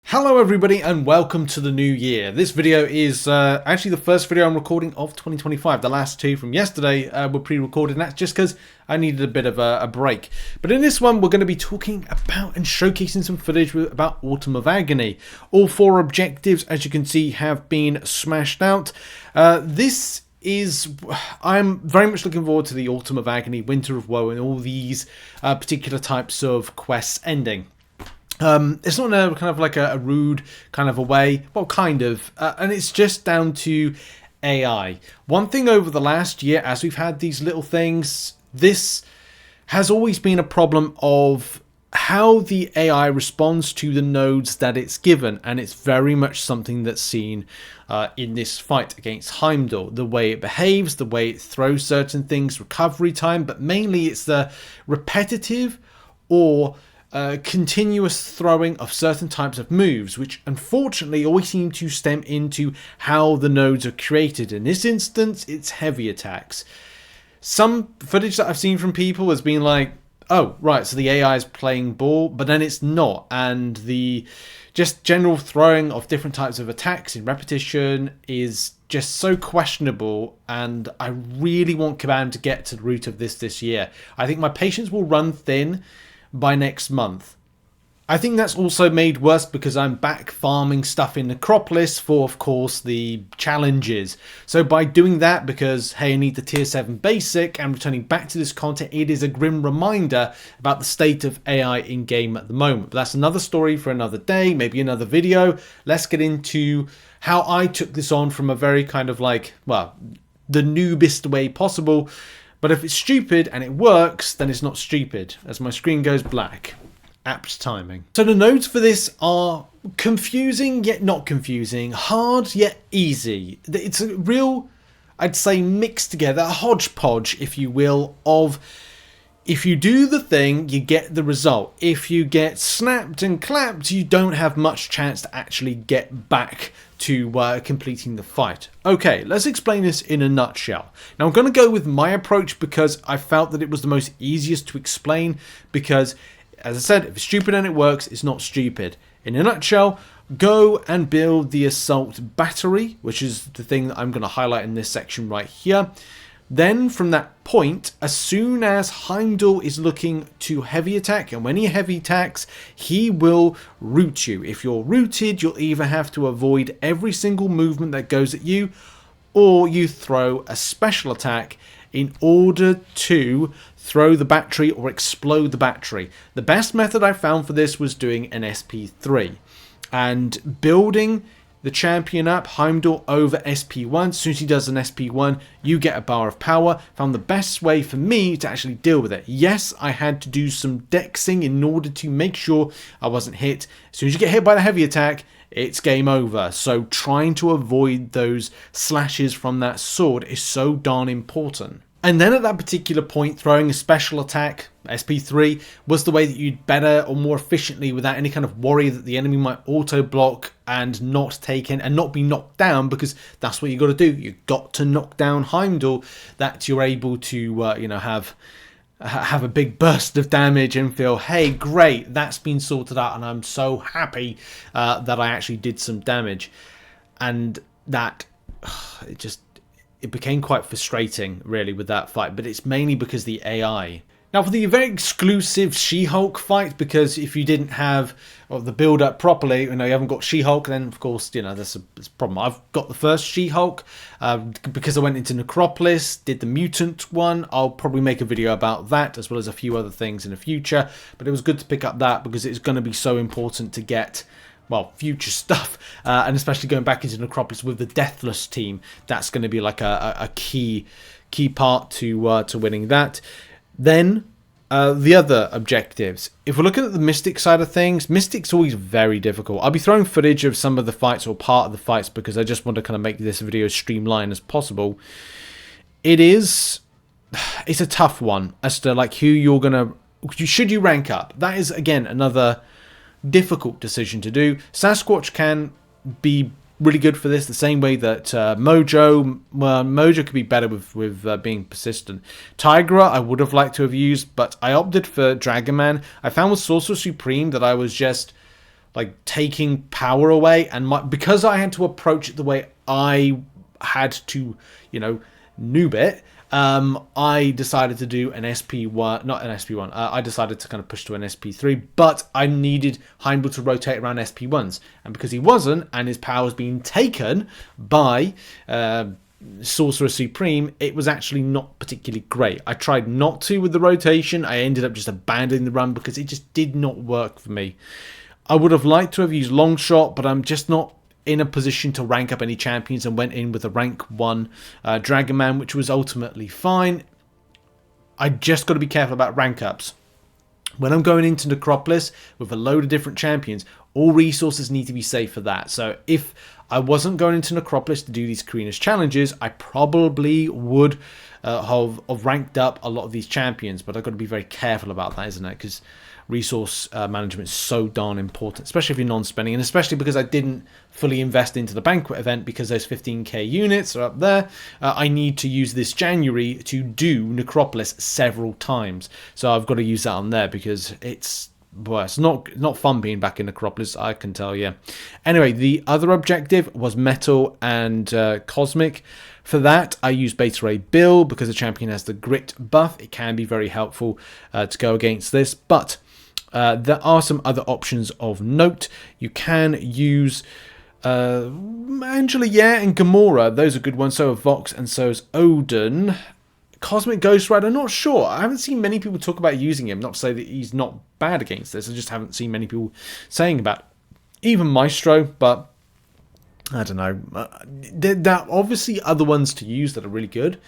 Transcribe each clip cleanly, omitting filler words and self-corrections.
Hello everybody and welcome to the new year. This video is actually the first video I'm recording of 2025. The last two from yesterday were pre-recorded, and that's just because I needed a bit of a break. But in this one we're going to be talking about and showcasing some footage about Autumn of Agony. All four objectives, as you can see, have been smashed out. I'm very much looking forward to the Autumn of Agony, Winter of Woe and all these particular types of quests ending. It's not in a kind of like a rude kind of a way, well, kind of, and it's just down to AI. One thing over the last year, as we've had these little things, this has always been a problem of how the AI responds to the nodes that it's given, and it's very much something that's seen in this fight against Heimdall. The way it behaves, the way it throws certain things, recovery time, but mainly it's the repetitive or continuous throwing of certain types of moves, which unfortunately always seem to stem into how the nodes are created. In this instance, it's heavy attacks. Some footage that I've seen from people has been like, oh, right, so the AI is playing ball, but then it's not. And the just general throwing of different types of attacks in repetition is just so questionable, and I really want Kabam to get to the root of this year. I think my patience will run thin by next month. I think that's also made worse because I'm back farming stuff in Necropolis for, of course, the challenges. So by doing that, because, hey, I need the tier 7 basic, and returning back to this content, it is a grim reminder about the state of AI in-game at the moment. But that's another story for another day, maybe another video. Let's get into how I took this on from a very kind of like, well, the noobest way possible. But if it's stupid and it works, then it's not stupid, as my screen goes black. Apt timing. So the nodes for this are confusing yet not confusing, hard yet easy. It's a real, I'd say, mixed together, a hodgepodge, if you will, of if you do the thing, you get the result. If you get snapped and clapped, you don't have much chance to actually get back to completing the fight. Okay, let's explain this in a nutshell. Now I'm going to go with my approach because I felt that it was the most easiest to explain, because, as I said, if it's stupid and it works, it's not stupid. In a nutshell, go and build the assault battery, which is the thing that I'm going to highlight in this section right here. Then from that point, as soon as Heimdall is looking to heavy attack, and when he heavy attacks, he will root you. If you're rooted, you'll either have to avoid every single movement that goes at you, or you throw a special attack in order to throw the battery or explode the battery. The best method I found for this was doing an SP3 and building the champion up, Heimdall, over SP1. As soon as he does an SP1, you get a bar of power. Found the best way for me to actually deal with it. Yes, I had to do some dexing in order to make sure I wasn't hit. As soon as you get hit by the heavy attack, it's game over. So trying to avoid those slashes from that sword is so darn important. And then at that particular point, throwing a special attack, SP3, was the way that you'd better or more efficiently, without any kind of worry that the enemy might auto block and not take in and not be knocked down, because that's what you got to do. You got to knock down Heimdall, that you're able to have a big burst of damage and feel, hey, great, that's been sorted out, and I'm so happy that I actually did some damage. And that it became quite frustrating, really, with that fight, but it's mainly because the AI. Now, for the very exclusive She-Hulk fight, because if you didn't have the build-up properly, you haven't got She-Hulk, then, of course, that's a problem. I've got the first She-Hulk, because I went into Necropolis, did the mutant one. I'll probably make a video about that, as well as a few other things in the future, but it was good to pick up that, because it's going to be so important to get, well, future stuff, and especially going back into Necropolis with the Deathless team. That's going to be like a key part to winning that. Then the other objectives. If we're looking at the Mystic side of things, Mystic's always very difficult. I'll be throwing footage of some of the fights or part of the fights because I just want to kind of make this video as streamlined as possible. It's a tough one as to like who you're gonna, should you rank up. That is again another difficult decision to do. Sasquatch can be really good for this, the same way that Mojo could be better with being persistent. Tigra I would have liked to have used, but I opted for Dragon Man. I found with Sorcerer Supreme that I was just like taking power away, and because I had to approach it the way I had to, you know, noob it. I decided to do an SP1, not an SP1. I decided to kind of push to an SP3, but I needed Heimdall to rotate around SP1s, and because he wasn't, and his power was being taken by Sorcerer Supreme, it was actually not particularly great. I tried not to with the rotation. I ended up just abandoning the run because it just did not work for me. I would have liked to have used Longshot, but I'm just not in a position to rank up any champions, and went in with a rank 1 Dragon Man, which was ultimately fine. I just got to be careful about rank ups. When I'm going into Necropolis with a load of different champions, all resources need to be safe for that. So if I wasn't going into Necropolis to do these Karina's challenges, I probably would have ranked up a lot of these champions, but I've got to be very careful about that, isn't it? Because resource management is so darn important, especially if you're non-spending, and especially because I didn't fully invest into the banquet event because those 15k units are up there. I need to use this January to do Necropolis several times, so I've got to use that on there because it's not fun being back in Necropolis, I can tell you. Anyway, the other objective was Metal and Cosmic. For that, I use Beta Ray Bill because the champion has the grit buff. It can be very helpful to go against this, but there are some other options of note. You can use Angela, and Gamora. Those are good ones. So are Vox, and so is Odin. Cosmic Ghost Rider, not sure. I haven't seen many people talk about using him. Not to say that he's not bad against this. I just haven't seen many people saying about it. Even Maestro, but I don't know. There are obviously other ones to use that are really good.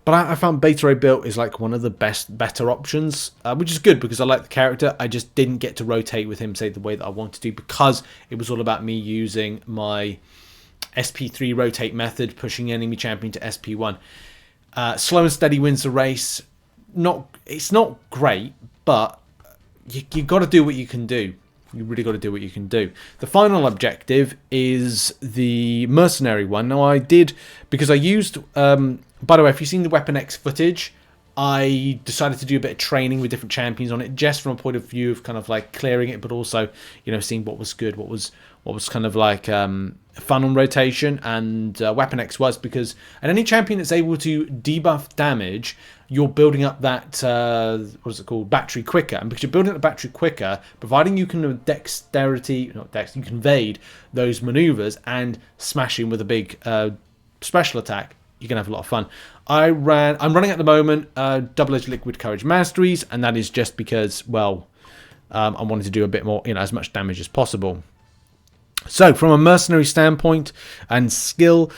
But I found Beta Ray Bill is like one of the better options, which is good because I like the character. I just didn't get to rotate with him, say, the way that I wanted to, because it was all about me using my SP3 rotate method, pushing enemy champion to SP1. Slow and steady wins the race. It's not great, but you got to do what you can do. You really got to do what you can do. The final objective is the mercenary one. Now I did, because I used, by the way, if you've seen the Weapon X footage, I decided to do a bit of training with different champions on it, just from a point of view of kind of like clearing it, but also, you know, seeing what was good, what was kind of like fun on rotation, and Weapon X was, because at any champion that's able to debuff damage, you're building up that what is it called, battery quicker, and because you're building up the battery quicker, providing you can you can evade those maneuvers and smash in with a big special attack, you're gonna have a lot of fun. I'm running at the moment double-edged liquid courage masteries, and that is just because, well, I wanted to do a bit more, you know, as much damage as possible. So from a mercenary standpoint and skill,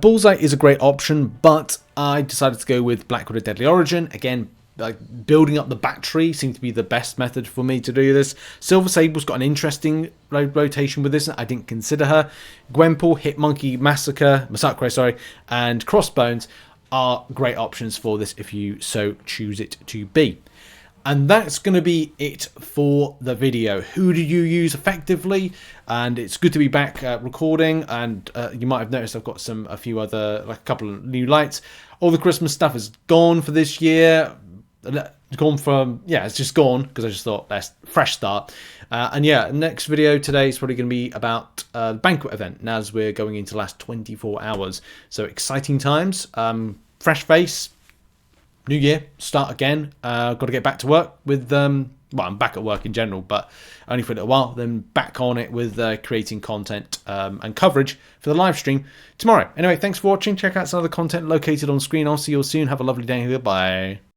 Bullseye is a great option, but I decided to go with Blackwood of Deadly Origin. Again, like building up the battery seemed to be the best method for me to do this. Silver Sable's got an interesting rotation with this. I didn't consider her. Gwenpool, Hitmonkey, Massacre, and Crossbones are great options for this if you so choose it to be. And that's going to be it for the video. Who do you use effectively? And it's good to be back recording. And you might have noticed I've got a few other, like a couple of new lights. All the Christmas stuff is gone for this year. It's just gone because I just thought that's fresh start. And yeah, next video today is probably going to be about the banquet event. Now, as we're going into the last 24 hours, so exciting times. Fresh face. New year, start again. Got to get back to work with, well, I'm back at work in general, but only for a little while. Then back on it with creating content and coverage for the live stream tomorrow. Anyway, thanks for watching. Check out some other content located on screen. I'll see you all soon. Have a lovely day. Goodbye.